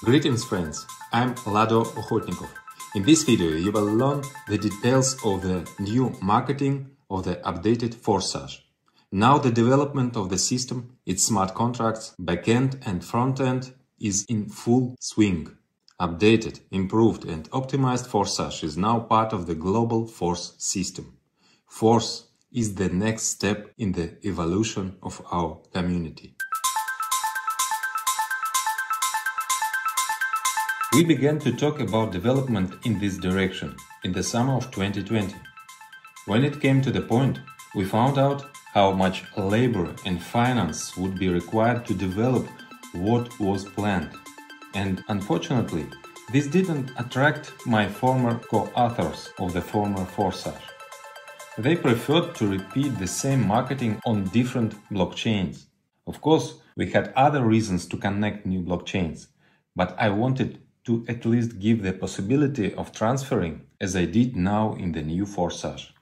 Greetings friends, I'm Lado Ochonicov. In this video you will learn the details of the new marketing of the updated FORSAGE. Now the development of the system, its smart contracts, backend and frontend is in full swing. Updated, improved and optimized FORSAGE is now part of the global FORS system. FORS is the next step in the evolution of our community. We began to talk about development in this direction in the summer of 2020. When it came to the point, we found out how much labor and finance would be required to develop what was planned. And unfortunately, this didn't attract my former co-authors of the former FORSAGE. They preferred to repeat the same marketing on different blockchains. Of course, we had other reasons to connect new blockchains, but I wanted to at least give the possibility of transferring, as I did now in the new FORSAGE.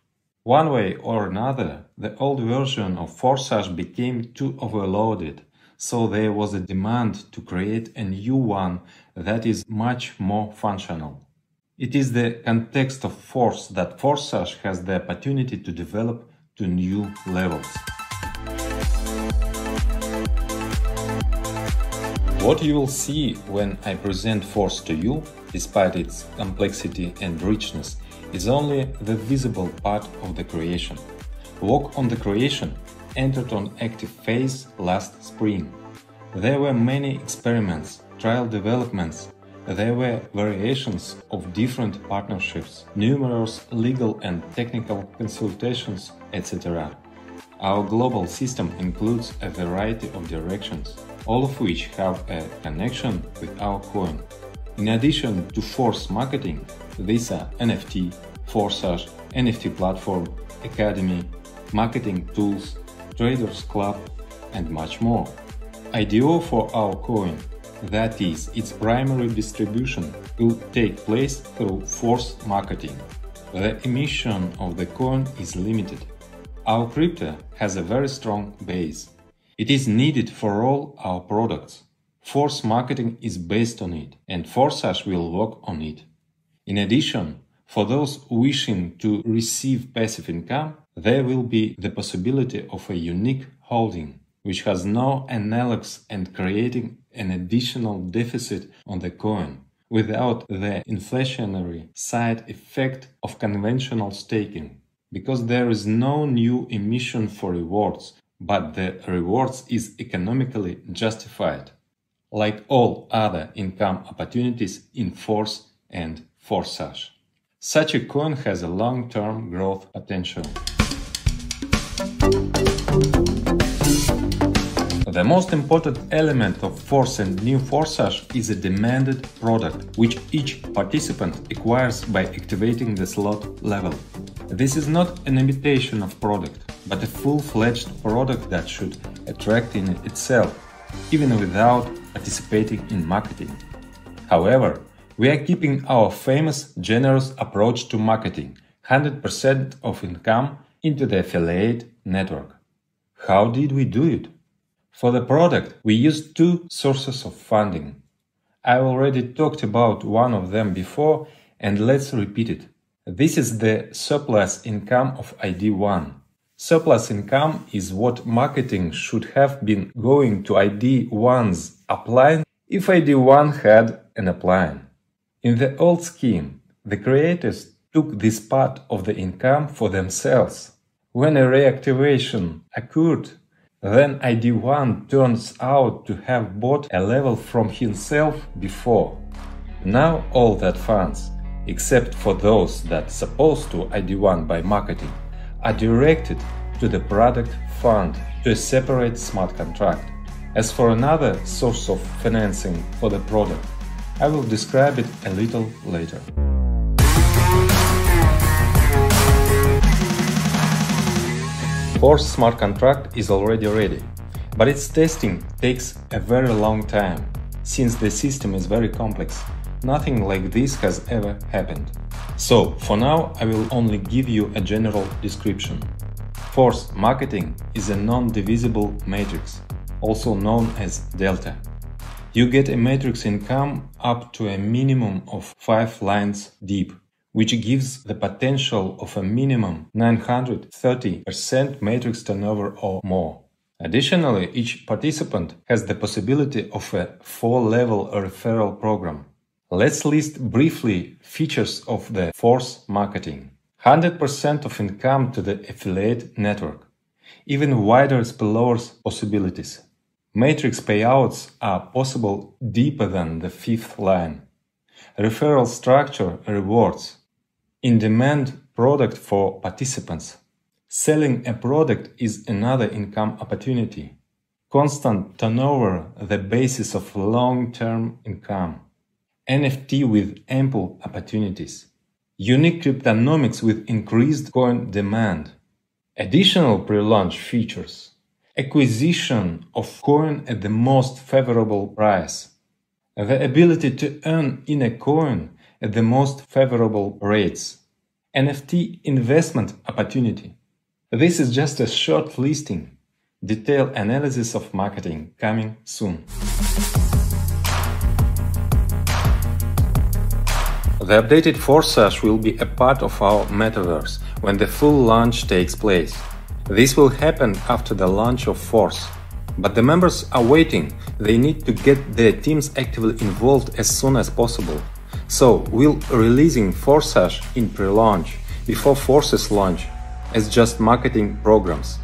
One way or another, the old version of FORSAGE became too overloaded, so there was a demand to create a new one that is much more functional. It is the context of FORS that FORSAGE has the opportunity to develop to new levels. What you will see when I present FORS to you, despite its complexity and richness, is only the visible part of the creation. Work on the creation entered on active phase last spring. There were many experiments, trial developments, there were variations of different partnerships, numerous legal and technical consultations, etc. Our global system includes a variety of directions, all of which have a connection with our coin. In addition to FORS marketing, these are NFT, FORSAGE, NFT platform, academy, marketing tools, traders club, and much more. IDO for our coin, that is, its primary distribution, will take place through FORS marketing. The emission of the coin is limited. Our crypto has a very strong base. It is needed for all our products. FORS marketing is based on it, and FORSAGE will work on it. In addition, for those wishing to receive passive income, there will be the possibility of a unique holding, which has no analogs and creating an additional deficit on the coin, without the inflationary side effect of conventional staking, because there is no new emission for rewards, but the rewards is economically justified, like all other income opportunities in FORS and FORSAGE. Such a coin has a long-term growth potential. The most important element of FORS and new FORSAGE is a demanded product, which each participant acquires by activating the slot level. This is not an imitation of product, but a full-fledged product that should attract in itself, even without participating in marketing. However, we are keeping our famous generous approach to marketing, 100% of income into the affiliate network. How did we do it? For the product, we used two sources of funding. I already talked about one of them before, and let's repeat it. This is the surplus income of ID1. Surplus income is what marketing should have been going to ID1's upline if ID1 had an upline. In the old scheme, the creators took this part of the income for themselves. When a reactivation occurred, then ID1 turns out to have bought a level from himself before. Now all that funds, except for those that supposed to ID1 by marketing, are directed to the product fund, to a separate smart contract. As for another source of financing for the product, I will describe it a little later. FORS smart contract is already ready, but its testing takes a very long time. Since the system is very complex, nothing like this has ever happened. So, for now, I will only give you a general description. FORS marketing is a non-divisible matrix, also known as delta. You get a matrix income up to a minimum of 5 lines deep, which gives the potential of a minimum 930% matrix turnover or more. Additionally, each participant has the possibility of a 4-level referral program. Let's list briefly features of the Force marketing. 100% of income to the affiliate network. Even wider spillover possibilities. Matrix payouts are possible deeper than the 5th line. Referral structure rewards. In-demand product for participants. Selling a product is another income opportunity. Constant turnover, the basis of long-term income. NFT with ample opportunities. Unique cryptonomics with increased coin demand. Additional pre-launch features. Acquisition of coin at the most favorable price. The ability to earn in a coin at the most favorable rates. NFT investment opportunity. This is just a short listing. Detailed analysis of marketing coming soon. The updated FORSAGE will be a part of our metaverse when the full launch takes place. This will happen after the launch of Force. But the members are waiting. They need to get their teams actively involved as soon as possible. So we'll releasing FORSAGE in pre-launch before Force's launch as just marketing programs.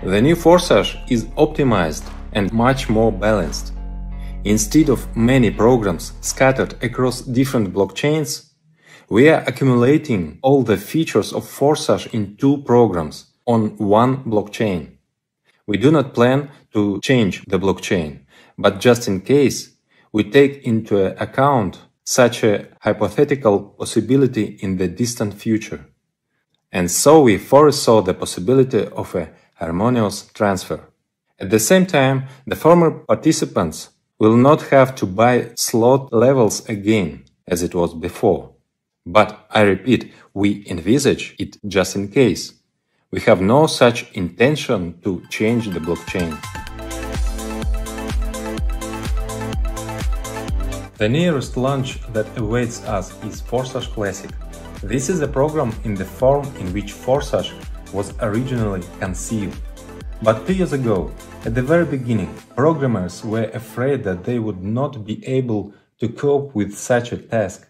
The new FORSAGE is optimized and much more balanced. Instead of many programs scattered across different blockchains, we are accumulating all the features of FORSAGE in 2 programs on one blockchain. We do not plan to change the blockchain, but just in case, we take into account such a hypothetical possibility in the distant future. And so we foresaw the possibility of a harmonious transfer. At the same time, the former participants will not have to buy slot levels again, as it was before. But I repeat, we envisage it just in case. We have no such intention to change the blockchain. The nearest launch that awaits us is FORSAGE Clasic. This is a program in the form in which FORSAGE was originally conceived. But 2 years ago, at the very beginning, programmers were afraid that they would not be able to cope with such a task,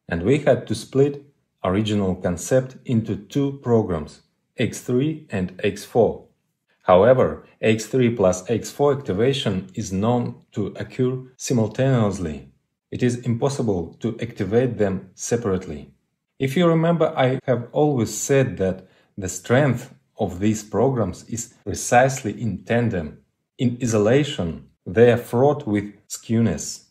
and we had to split original concept into 2 programs, X3 and X4. However, X3 plus X4 activation is known to occur simultaneously. It is impossible to activate them separately. If you remember, I have always said that the strength of these programs is precisely in tandem. In isolation, they are fraught with skewness.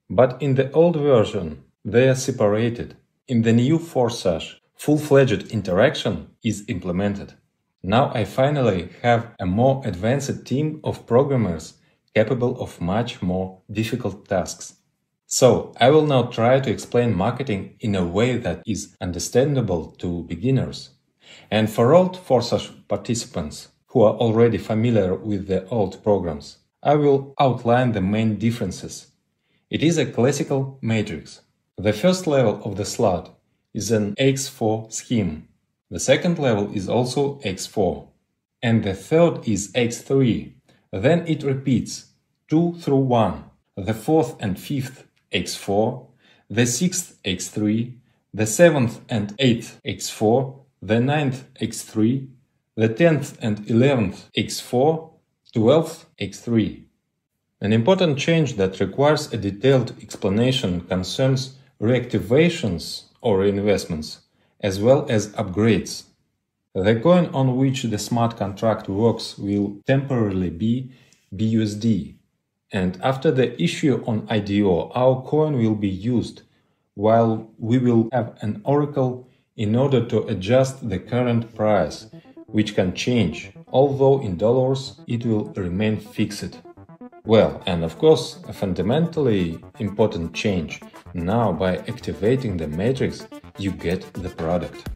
But in the old version, they are separated. In the new FORSAGE, full-fledged interaction is implemented. Now I finally have a more advanced team of programmers capable of much more difficult tasks. So I will now try to explain marketing in a way that is understandable to beginners. And for old FORSAGE participants who are already familiar with the old programs, I will outline the main differences. It is a classical matrix. The first level of the slot is an X4 scheme. The second level is also X4. And the third is X3. Then it repeats 2 through 1. The fourth and fifth X4. The sixth X3. The seventh and eighth X4. The ninth X3. The 10th and 11th X4. 12th X3. An important change that requires a detailed explanation concerns reactivations or reinvestments, as well as upgrades. The coin on which the smart contract works will temporarily be BUSD, and after the issue on IDO, our coin will be used, while we will have an oracle in order to adjust the current price, which can change, although in dollars it will remain fixed. Well, and of course, a fundamentally important change. Now, by activating the matrix, you get the product.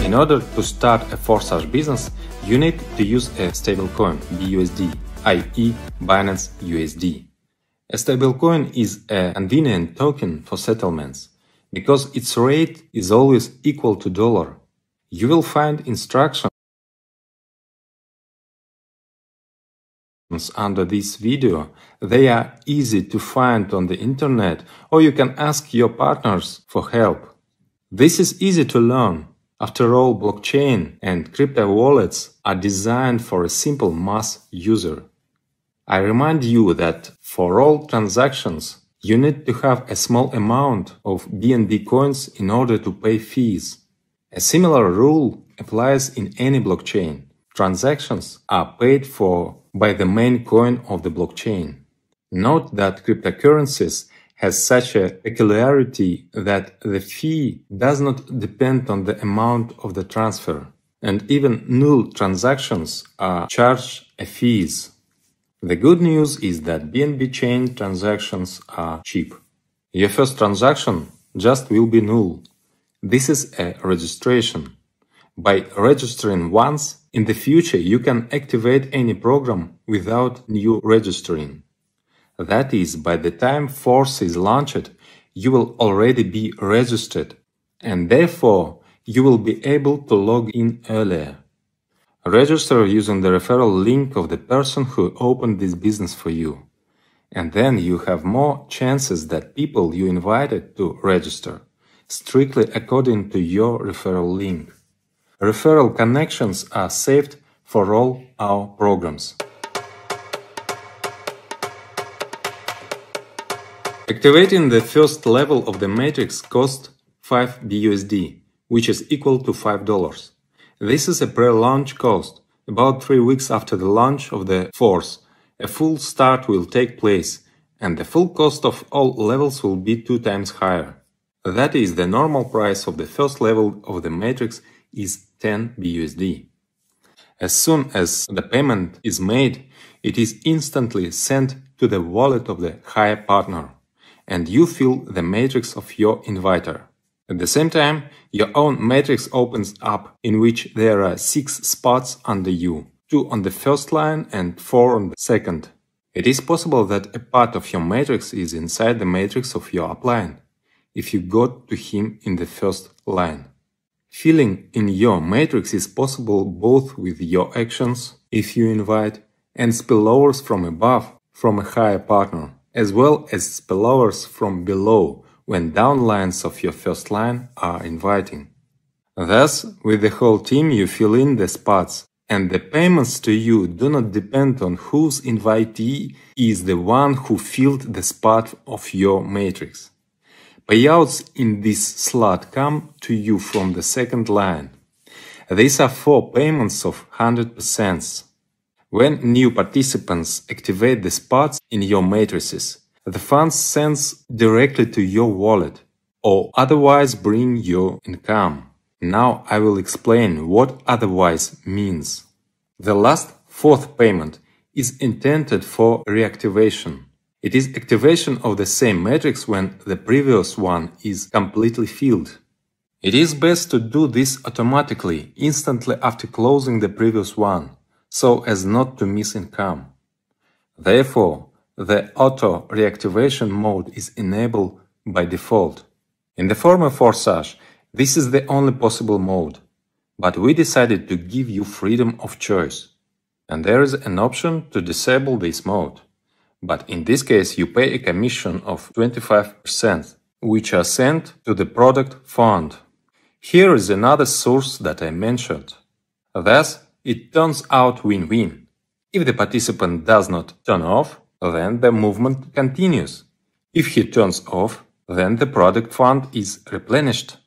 In order to start a FORSAGE business, you need to use a stablecoin, BUSD, i.e. Binance USD. A stablecoin is a convenient token for settlements, because its rate is always equal to dollar. You will find instructions under this video. They are easy to find on the internet, or you can ask your partners for help. This is easy to learn. After all, blockchain and crypto wallets are designed for a simple mass user. I remind you that for all transactions, you need to have a small amount of BNB coins in order to pay fees. A similar rule applies in any blockchain. Transactions are paid for by the main coin of the blockchain. Note that cryptocurrencies has such a peculiarity that the fee does not depend on the amount of the transfer, and even null transactions are charged a fees. The good news is that BNB chain transactions are cheap. Your first transaction just will be null. This is a registration. By registering once, in the future you can activate any program without new registering. That is, by the time Force is launched, you will already be registered, and therefore you will be able to log in earlier. Register using the referral link of the person who opened this business for you, and then you have more chances that people you invited to register, strictly according to your referral link. Referral connections are saved for all our programs. Activating the first level of the matrix costs 5 BUSD, which is equal to $5. This is a pre-launch cost. About 3 weeks after the launch of the Force, a full start will take place, and the full cost of all levels will be 2 times higher. That is, the normal price of the first level of the matrix is 10 BUSD. As soon as the payment is made, it is instantly sent to the wallet of the higher partner, and you fill the matrix of your inviter. At the same time, your own matrix opens up, in which there are 6 spots under you, 2 on the first line and 4 on the second. It is possible that a part of your matrix is inside the matrix of your upline, if you got to him in the first line. Filling in your matrix is possible both with your actions, if you invite, and spillovers from above, from a higher partner, as well as spillovers from below, when downlines of your first line are inviting. Thus, with the whole team you fill in the spots, and the payments to you do not depend on whose invitee is the one who filled the spot of your matrix. Payouts in this slot come to you from the second line. These are 4 payments of 100%. When new participants activate the spots in your matrices, the funds sends directly to your wallet, or otherwise bring your income. Now I will explain what otherwise means. The last 4th payment is intended for reactivation. It is activation of the same matrix when the previous one is completely filled. It is best to do this automatically, instantly after closing the previous one, so as not to miss income. Therefore, the auto reactivation mode is enabled by default. In the former FORSAGE, this is the only possible mode, but we decided to give you freedom of choice, and there is an option to disable this mode. But in this case you pay a commission of 25%, which are sent to the product fund. Here is another source that I mentioned. Thus, it turns out win-win. If the participant does not turn off, then the movement continues. If he turns off, then the product fund is replenished.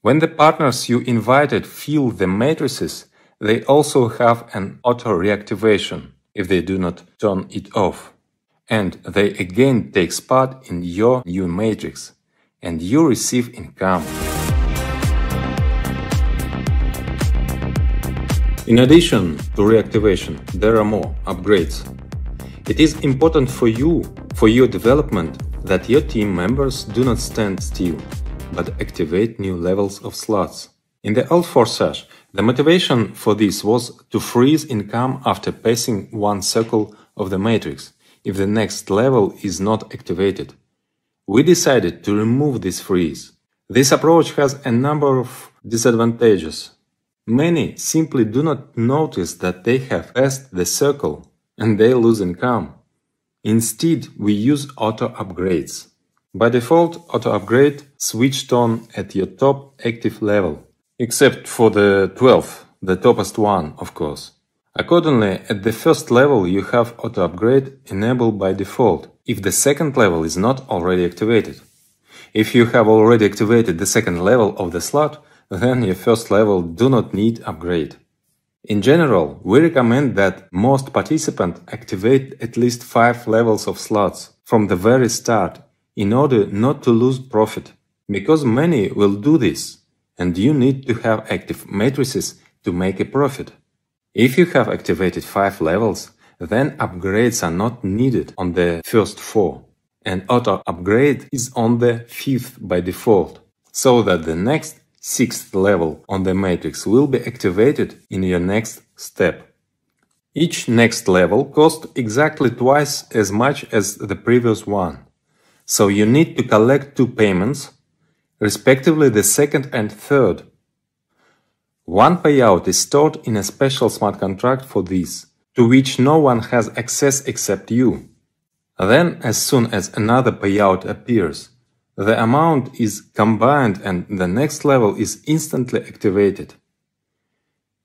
When the partners you invited fill the matrices, they also have an auto-reactivation, if they do not turn it off. And they again take spot in your new matrix, and you receive income. In addition to reactivation, there are more upgrades. It is important for you, for your development, that your team members do not stand still, but activate new levels of slots. In the old FORSAGE, the motivation for this was to freeze income after passing one circle of the matrix, if the next level is not activated. We decided to remove this freeze. This approach has a number of disadvantages. Many simply do not notice that they have passed the circle and they lose income. Instead, we use auto upgrades. By default, auto upgrade switched on at your top active level, except for the 12th, the topest one, of course. Accordingly, at the first level you have auto upgrade enabled by default, if the second level is not already activated. If you have already activated the second level of the slot, then your first level do not need upgrade. In general, we recommend that most participants activate at least 5 levels of slots from the very start in order not to lose profit, because many will do this, and you need to have active matrices to make a profit. If you have activated 5 levels, then upgrades are not needed on the first 4, and auto upgrade is on the 5th by default, so that the next 6th level on the matrix will be activated in your next step. Each next level costs exactly twice as much as the previous one, so you need to collect 2 payments, respectively the second and third. One payout is stored in a special smart contract for this, to which no one has access except you. Then, as soon as another payout appears, the amount is combined and the next level is instantly activated.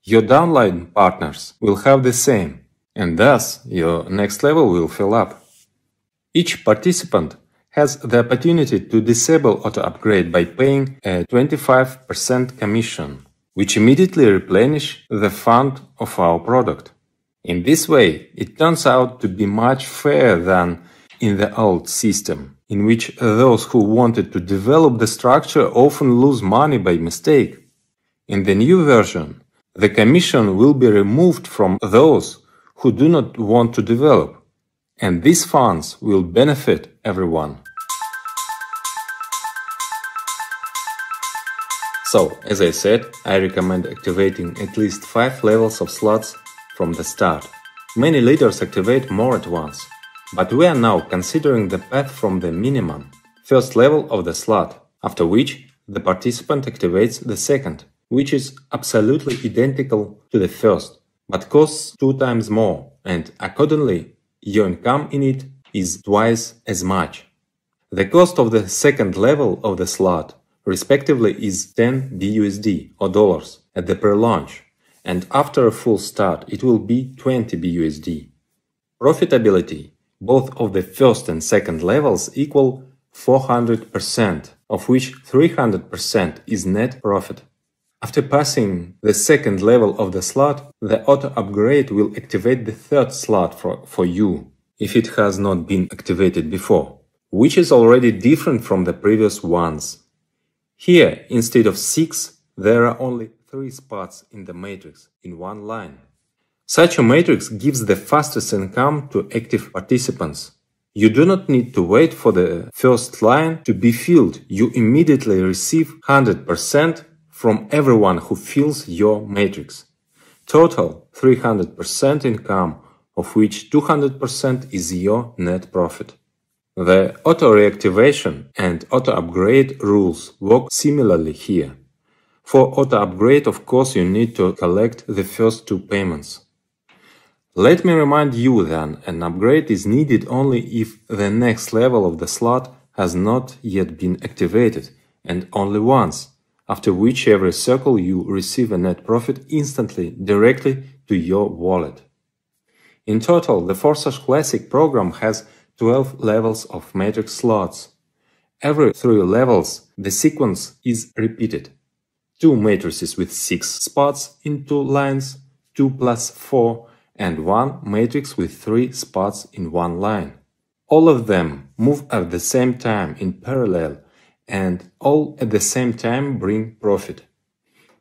Your downline partners will have the same, and thus your next level will fill up. Each participant has the opportunity to disable auto upgrade by paying a 25% commission, which immediately replenish the fund of our product. In this way, it turns out to be much fairer than in the old system, in which those who wanted to develop the structure often lose money by mistake. In the new version, the commission will be removed from those who do not want to develop, and these funds will benefit everyone. So, as I said, I recommend activating at least 5 levels of slots from the start. Many leaders activate more at once. But we are now considering the path from the minimum, first level of the slot, after which the participant activates the second, which is absolutely identical to the first, but costs 2 times more, and accordingly, your income in it is twice as much. The cost of the second level of the slot, respectively, is 10 BUSD or dollars at the pre-launch, and after a full start it will be 20 BUSD. Profitability both of the first and second levels equal 400%, of which 300% is net profit. After passing the second level of the slot, the auto upgrade will activate the third slot for you, if it has not been activated before, which is already different from the previous ones. Here, instead of 6, there are only 3 spots in the matrix in one line. Such a matrix gives the fastest income to active participants. You do not need to wait for the first line to be filled. You immediately receive 100% from everyone who fills your matrix. Total 300% income, of which 200% is your net profit. The auto reactivation and auto upgrade rules work similarly here. For auto upgrade, of course, you need to collect the first 2 payments. Let me remind you then, an upgrade is needed only if the next level of the slot has not yet been activated, and only once, after which every circle you receive a net profit instantly directly to your wallet. In total, the FORSAGE Classic program has 12 levels of matrix slots. Every 3 levels, the sequence is repeated. 2 matrices with 6 spots in 2 lines, 2 plus 4, and 1 matrix with 3 spots in 1 line. All of them move at the same time in parallel, and all at the same time bring profit.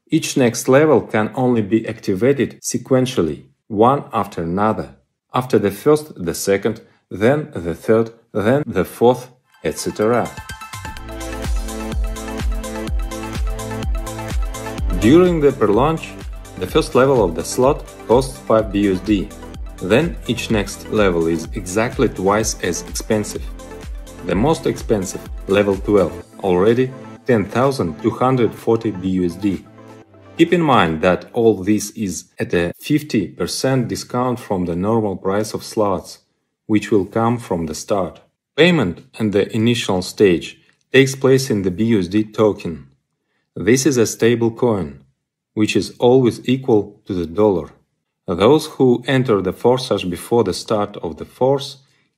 Each next level can only be activated sequentially, one after another. After the first, the second, then the third, then the fourth, etc. During the pre-launch, the first level of the slot costs 5 BUSD. Then each next level is exactly twice as expensive. The most expensive, level 12, already 10,240 BUSD. Keep in mind that all this is at a 50% discount from the normal price of slots, which will come from the start. Payment at the initial stage takes place in the BUSD token. This is a stable coin, which is always equal to the dollar. Those who enter the FORSAGE before the start of the force,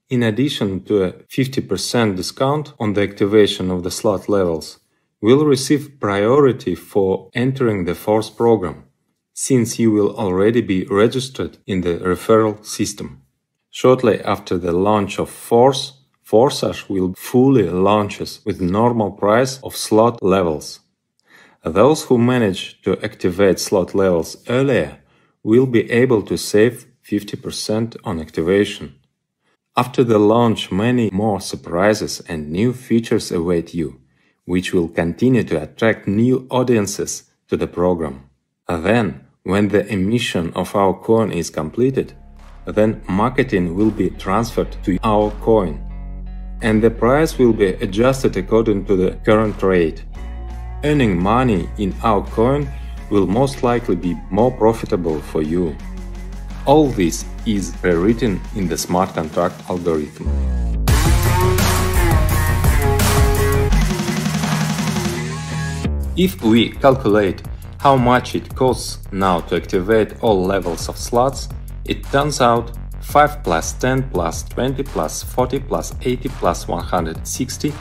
in addition to a 50% discount on the activation of the slot levels, will receive priority for entering the force program, since you will already be registered in the referral system. Shortly after the launch of FORSAGE will fully launches with normal price of slot levels. Those who manage to activate slot levels earlier will be able to save 50% on activation. After the launch, many more surprises and new features await you, which will continue to attract new audiences to the program. Then, when the emission of our coin is completed, then marketing will be transferred to our coin, and the price will be adjusted according to the current rate. Earning money in our coin will most likely be more profitable for you. All this is pre-written in the smart contract algorithm. If we calculate how much it costs now to activate all levels of slots, it turns out 5 plus 10 plus 20 plus 40 plus 80 plus 160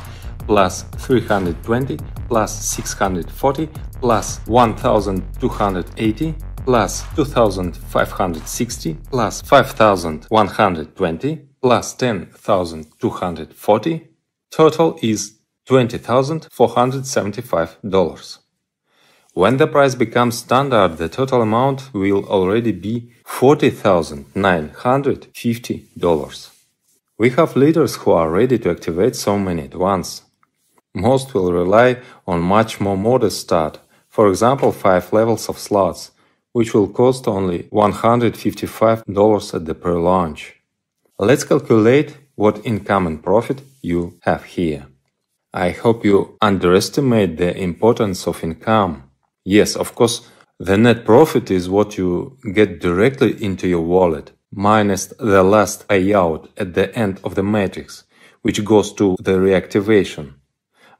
plus 320 plus 640 plus 1280 plus 2560 plus 5120 plus 10,240, total is $20,475. When the price becomes standard, the total amount will already be $40,950. We have leaders who are ready to activate so many at once. Most will rely on much more modest start, for example 5 levels of slots, which will cost only $155 at the pre-launch. Let's calculate what income and profit you have here. I hope you underestimate the importance of income. Yes, of course, the net profit is what you get directly into your wallet, minus the last payout at the end of the matrix, which goes to the reactivation.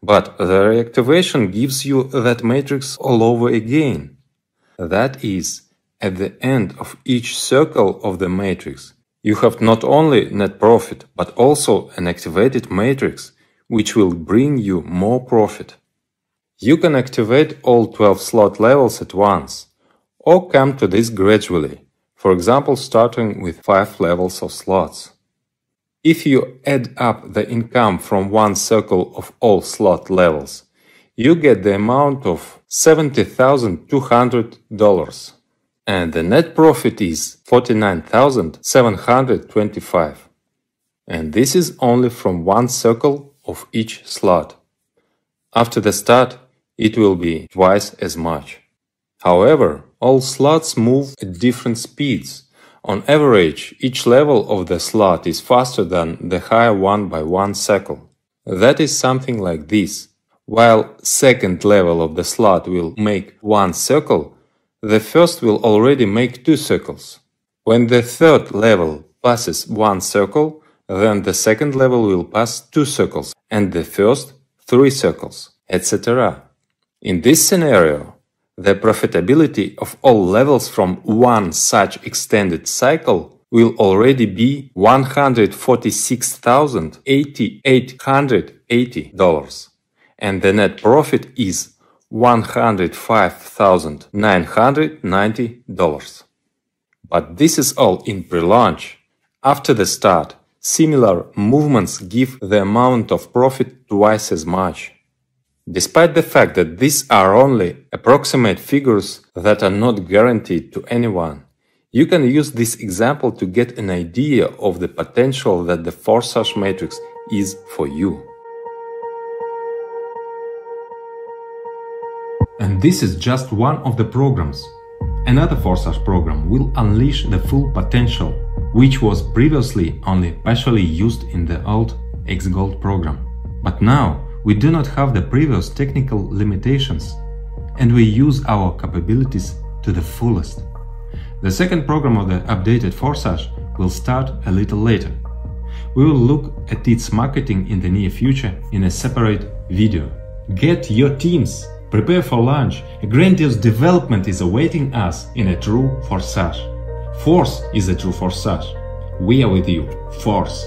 But the reactivation gives you that matrix all over again. That is, at the end of each circle of the matrix, you have not only net profit, but also an activated matrix, which will bring you more profit. You can activate all 12 slot levels at once, or come to this gradually, for example starting with 5 levels of slots. If you add up the income from one circle of all slot levels, you get the amount of $70,200, and the net profit is $49,725. And this is only from one circle of each slot. After the start, it will be twice as much. However, all slots move at different speeds. On average, each level of the slot is faster than the higher one by one cycle. That is something like this. While second level of the slot will make one circle, the first will already make 2 circles. When the third level passes one circle, then the second level will pass 2 circles, and the first 3 circles, etc. In this scenario, the profitability of all levels from one such extended cycle will already be $146,880, and the net profit is $105,990. But this is all in pre-launch. After the start, similar movements give the amount of profit twice as much. Despite the fact that these are only approximate figures that are not guaranteed to anyone, you can use this example to get an idea of the potential that the FORSAGE matrix is for you. And And this is just one of the programs. Another FORSAGE program will unleash the full potential, which was previously only partially used in the old X-Gold program. But now we do not have the previous technical limitations, and we use our capabilities to the fullest. The second program of the updated FORSAGE will start a little later. We will look at its marketing in the near future in a separate video. Get your teams! Prepare for launch. A grandiose development is awaiting us in a true FORSAGE. Force is a true FORSAGE. We are with you. Force.